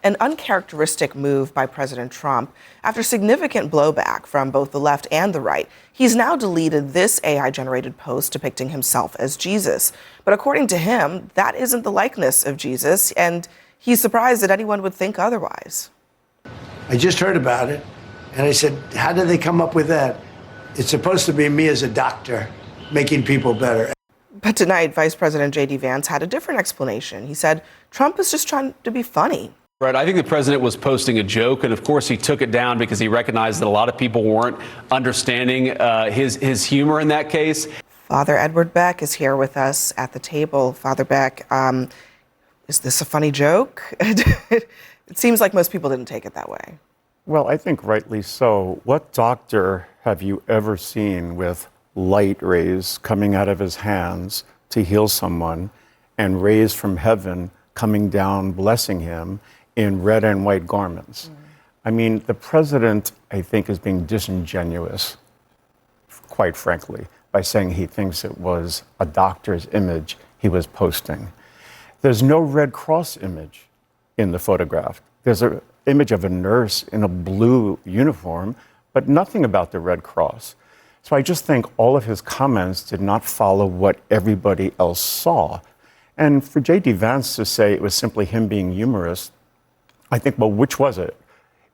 an uncharacteristic move by President Trump after significant blowback from both the left and the right. He's now deleted this AI-generated post depicting himself as Jesus. But according to him, that isn't the likeness of Jesus, and he's surprised that anyone would think otherwise. I just heard about it, and I said, how did they come up with that? It's supposed to be me as a doctor making people better. But tonight, Vice President J.D. Vance had a different explanation. He said Trump is just trying to be funny. Right. I think the president was posting a joke, and of course he took it down because he recognized that a lot of people weren't understanding his humor in that case. Father Edward Beck is here with us at the table. Father Beck, is this a funny joke? It seems like most people didn't take it that way. Well, I think rightly so. What doctor have you ever seen with light rays coming out of his hands to heal someone and rays from heaven coming down, blessing him in red and white garments? I mean, the president, I think, is being disingenuous, quite frankly, by saying he thinks it was a doctor's image he was posting. There's no Red Cross image in the photograph. There's an image of a nurse in a blue uniform, but nothing about the Red Cross. So I just think all of his comments did not follow what everybody else saw. And for J.D. Vance to say it was simply him being humorous, I think, well, which was it?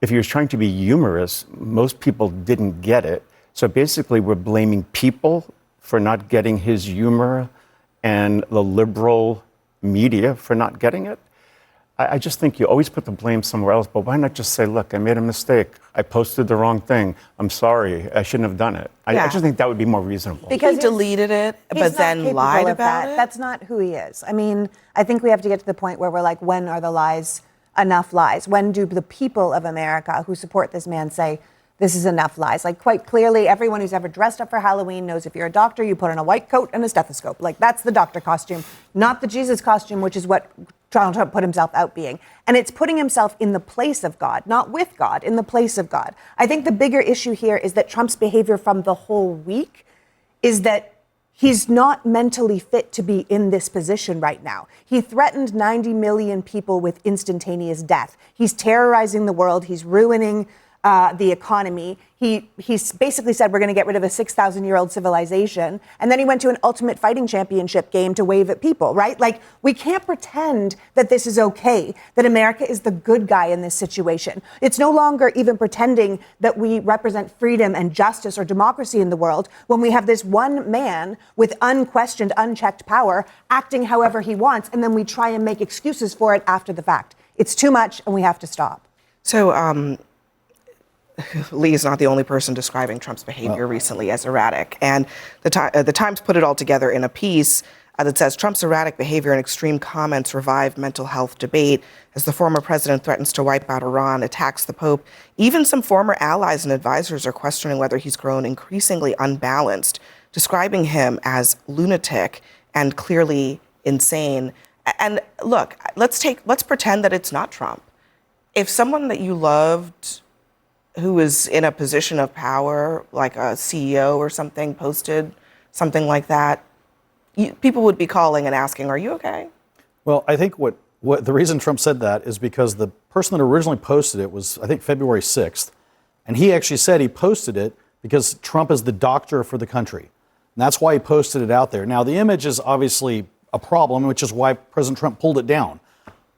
If he was trying to be humorous, most people didn't get it. So basically, we're blaming people for not getting his humor and the liberal media for not getting it. I just think you always put the blame somewhere else, but why not just say, look, I made a mistake. I posted the wrong thing. I'm sorry. I shouldn't have done it. I just think that would be more reasonable. Because he deleted it, but then lied about it? That's not who he is. I mean, I think we have to get to the point where we're like, when are the lies enough lies? When do the people of America who support this man say, this is enough lies? Like, quite clearly, everyone who's ever dressed up for Halloween knows if you're a doctor, you put on a white coat and a stethoscope. Like, that's the doctor costume, not the Jesus costume, which is what Donald Trump put himself out being. And it's putting himself in the place of God, not with God, in the place of God. I think the bigger issue here is that Trump's behavior from the whole week is that he's not mentally fit to be in this position right now. He threatened 90 million people with instantaneous death. He's terrorizing the world. He's ruining the economy. He's basically said we're going to get rid of a 6,000-year-old civilization. And then he went to an ultimate fighting championship game to wave at people, right? Like, we can't pretend that this is okay, that America is the good guy in this situation. It's no longer even pretending that we represent freedom and justice or democracy in the world when we have this one man with unquestioned, unchecked power acting however he wants, and then we try and make excuses for it after the fact. It's too much, and we have to stop. So, Lee is not the only person describing Trump's behavior recently as erratic. And the Times put it all together in a piece that says Trump's erratic behavior and extreme comments revive mental health debate as the former president threatens to wipe out Iran, attacks the Pope. Even some former allies and advisors are questioning whether he's grown increasingly unbalanced, describing him as lunatic and clearly insane. And look, let's pretend that it's not Trump. If someone that you loved who is in a position of power, like a CEO or something, posted something like that, people would be calling and asking, are you okay? Well, I think what the reason Trump said that is because the person that originally posted it was, I think, February 6th. And he actually said he posted it because Trump is the doctor for the country. And that's why he posted it out there. Now, the image is obviously a problem, which is why President Trump pulled it down.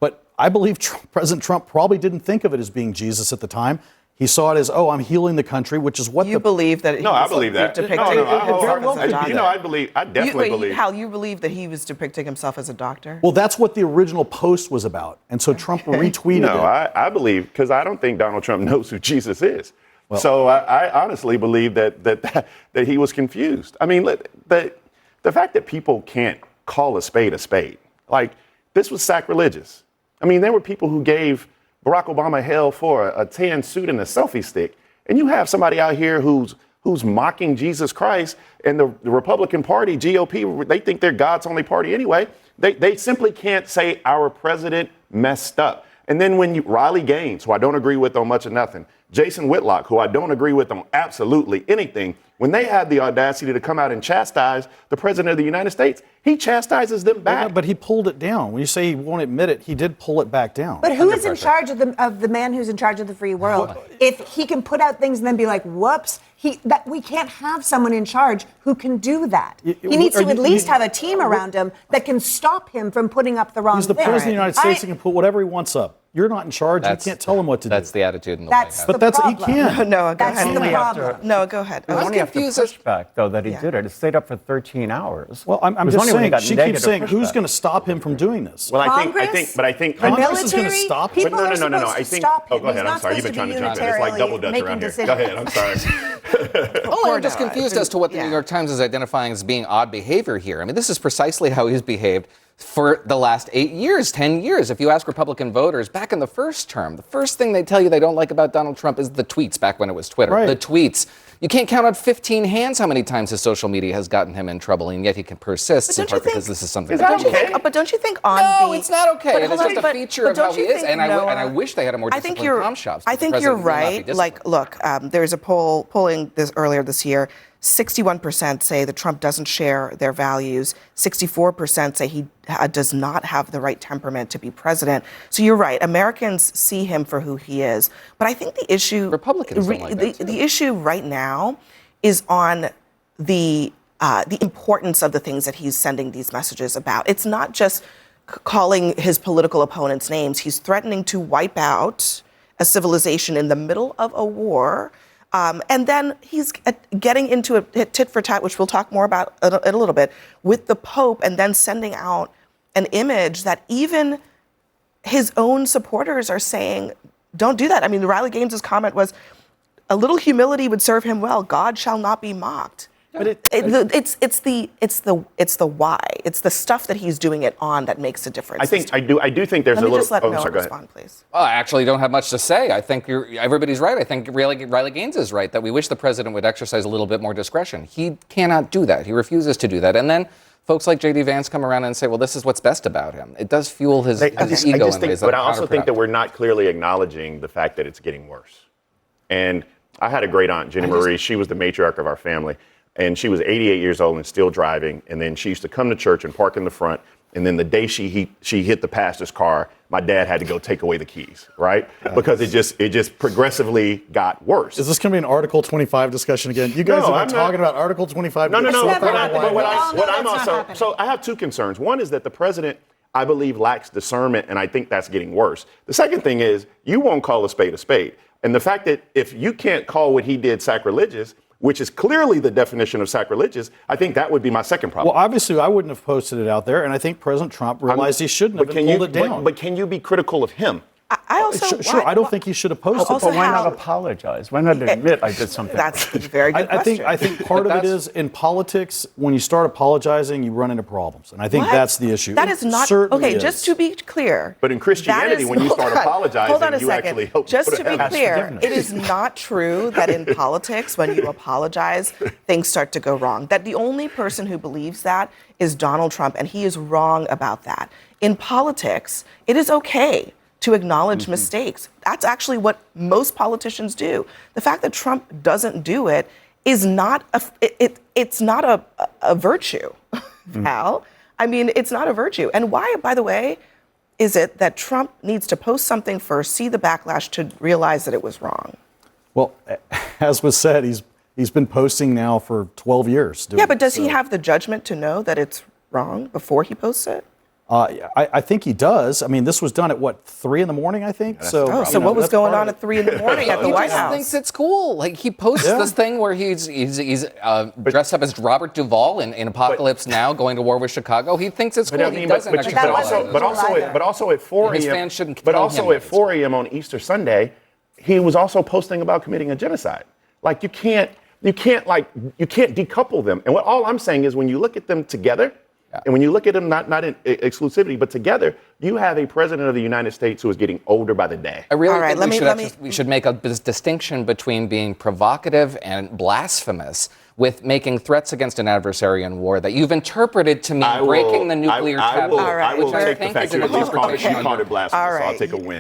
But I believe President Trump probably didn't think of it as being Jesus at the time. He saw it as, oh, I'm healing the country, which is what you believe that. No, I believe that. Depicting I definitely believe. Hal, you believe that he was depicting himself as a doctor? Well, that's what the original post was about, and so Trump retweeted it. No, I believe, because I don't think Donald Trump knows who Jesus is. Well, so I honestly believe that he was confused. I mean, the fact that people can't call a spade, like, this was sacrilegious. I mean, there were people who gave Barack Obama hell for a tan suit and a selfie stick. And you have somebody out here who's mocking Jesus Christ, and the Republican Party, GOP, they think they're God's only party anyway. They simply can't say our president messed up. And then when Riley Gaines, who I don't agree with on much of nothing, Jason Whitlock, who I don't agree with on absolutely anything, When they have the audacity to come out and chastise the president of the United States, he chastises them back. But he pulled it down. When you say he won't admit it, he did pull it back down. But who is in charge of the man who's in charge of the free world? If he can put out things and then be like, whoops, we can't have someone in charge who can do that. He needs to at least have a team around him that can stop him from putting up the wrong thing. He's the president of the United States. He can put whatever he wants up. You're not in charge. You can't tell him what to do. That's the attitude in the White House. But that's he can. No, go That's ahead. the problem. No, go ahead. It was only after pushback, though, that he did it. It stayed up for 13 hours. Well, I'm just saying, she keeps saying, who's going to stop him from doing this? Well, Congress? I think Congress is going to stop him? People are supposed to stop him. Oh, go ahead. He's I'm sorry. You've been trying to jump in. It's like double dutch around here. Go ahead. I'm sorry. Well, I'm just confused as to what the New York Times is identifying as being odd behavior here. I mean, this is precisely how he's behaved for the last 8 years, 10 years. If you ask Republican voters back in the first term, the first thing they tell you they don't like about Donald Trump is the tweets back when it was Twitter. Right. The tweets. You can't count on 15 hands how many times his social media has gotten him in trouble, and yet he can persist in part because this is something that okay? But don't you think on No, the... it's not okay. But It is hold just on, a feature but of how don't he you is, think, and I Noah, wish they had a more disciplined com shops. I think you're right. Like, look, there's a polling earlier this year. 61% say that Trump doesn't share their values. 64% say he does not have the right temperament to be president. So you're right. Americans see him for who he is. But I think the issue... Republicans don't like that, too. The issue right now is on the importance of the things that he's sending these messages about. It's not just calling his political opponents names. He's threatening to wipe out a civilization in the middle of a war. And then he's getting into a tit for tat, which we'll talk more about in a little bit, with the Pope, and then sending out an image that even his own supporters are saying, don't do that. I mean, Riley Gaines's comment was, a little humility would serve him well. God shall not be mocked. But it's the why. It's the stuff that he's doing it on that makes a difference. I do think there's a little. Let me just let oh, Noah sorry, go ahead. respond, please. Well, I actually don't have much to say. I think everybody's right. I think Riley Gaines is right that we wish the president would exercise a little bit more discretion. He cannot do that. He refuses to do that. And then folks like J.D. Vance come around and say, well, this is what's best about him. It does fuel his ego in ways that But are I also think that counterproductive. we're not clearly acknowledging the fact that it's getting worse. And I had a great aunt, Jenny Marie. She was the matriarch of our family. And she was 88 years old and still driving. And then she used to come to church and park in the front. And then the day she hit the pastor's car, my dad had to go take away the keys, right? Because it just progressively got worse. Is this going to be an Article 25 discussion again? You guys have been talking about Article 25. No. But So I have two concerns. One is that the president, I believe, lacks discernment, and I think that's getting worse. The second thing is you won't call a spade a spade. And the fact that if you can't call what he did sacrilegious, which is clearly the definition of sacrilegious, I think that would be my second problem. Well, obviously, I wouldn't have posted it out there, and I think President Trump realized he shouldn't have and pulled it down. But can you be critical of him? I also... Sure, I don't think he should have posted it. But why not apologize? Why not admit I did something? That's a very good question. I think part of it is in politics, when you start apologizing, you run into problems. And I think that's the issue. That is not... Certainly Okay, just to be clear... But in Christianity, when you start apologizing, hold on a you second. actually help Just put to be clear, it is not true that in politics, when you apologize, things start to go wrong. That the only person who believes that is Donald Trump, and he is wrong about that. In politics, it is okay to acknowledge mistakes. That's actually what most politicians do. The fact that Trump doesn't do it is not it's not a virtue, Val. I mean, it's not a virtue. And why, by the way, is it that Trump needs to post something first, see the backlash to realize that it was wrong? Well, as was said, he's been posting now for 12 years. Yeah, but does he have the judgment to know that it's wrong before he posts it? I think he does. I mean, this was done at 3 in the morning, I think. So what was going on at 3 in the morning at the White House? He thinks it's cool. Like he posts this thing where he's dressed up as Robert Duvall in Apocalypse Now, going to war with Chicago. He thinks it's cool. He doesn't. But also at 4 His a.m. fans shouldn't But kill also him at 4 a.m. on Easter Sunday, he was also posting about committing a genocide. Like you can't decouple them. And all I'm saying is when you look at them together. Yeah. And when you look at them, not in exclusivity, but together, you have a president of the United States who is getting older by the day. I really think we should make a distinction between being provocative and blasphemous with making threats against an adversary in war that you've interpreted to mean breaking the nuclear taboo. I will take the fact you at least called it blasphemous, All right. so I'll take a win.